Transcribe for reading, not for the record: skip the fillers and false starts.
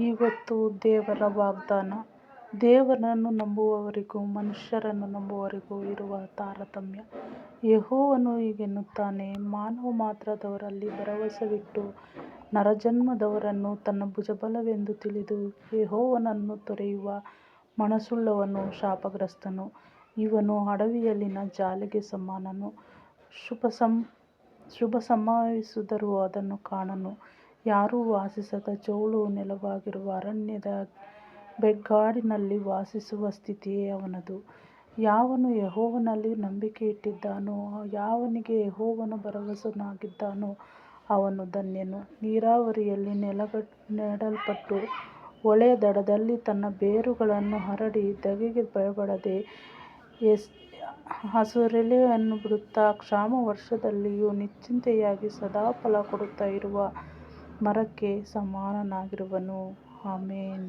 ಇವತ್ತು ದೇವರ ವಾಗ್ದಾನ. ದೇವರನ್ನು ನಂಬುವವರಿಗೂ ಮನುಷ್ಯರನ್ನು ನಂಬುವವರಿಗೂ ಇರುವ ತಾರತಮ್ಯ. ಯೆಹೋವನು ಹೀಗೆನ್ನುತ್ತಾನೆ, ಮಾನವ ಮಾತ್ರದವರಲ್ಲಿ ಭರವಸವಿಟ್ಟು ನರಜನ್ಮದವರನ್ನು ತನ್ನ ಭುಜಬಲವೆಂದು ತಿಳಿದು ಯೆಹೋವನನ್ನು ತೊರೆಯುವ ಮನಸ್ಸುಳ್ಳವನು ಶಾಪಗ್ರಸ್ತನು. ಇವನು ಅಡವಿಯಲ್ಲಿನ ಜಾಲಿಗೆ ಸಮಾನನು. ಶುಭ ಸಂಭವಿಸಿದರೂ ಅದನ್ನು ಕಾಣನು. ಯಾರೂ ವಾಸಿಸದ ಚೋಳು ನೆಲವಾಗಿರುವ ಅರಣ್ಯದ ಬೆಗ್ಗಾಡಿನಲ್ಲಿ ವಾಸಿಸುವ ಸ್ಥಿತಿಯೇ ಅವನದು. ಯಾವನು ಯೆಹೋವನಲ್ಲಿ ನಂಬಿಕೆಯಿಟ್ಟಿದ್ದಾನೋ, ಯಾವನಿಗೆ ಯೆಹೋವನು ಭರವಸನಾಗಿದ್ದಾನೋ ಅವನು ಧನ್ಯನು. ನೀರಾವರಿಯಲ್ಲಿ ನೆಡಲ್ಪಟ್ಟು ಹೊಳೆಯ ದಡದಲ್ಲಿ ತನ್ನ ಬೇರುಗಳನ್ನು ಹರಡಿ ಧಗೆಗೆ ಭಯಪಡದೆ ಹಸಿರೆಲೆಯನ್ನು ಬಿಡುತ್ತಾ ಕ್ಷಾಮವರ್ಷದಲ್ಲಿಯೂ ನಿಶ್ಚಿಂತೆಯಾಗಿ ಸದಾಫಲ ಕೊಡುತ್ತಾ ಇರುವ ಮರಕ್ಕೆ ಸಮಾನನಾಗಿರುವನು. ಆಮೆನ್.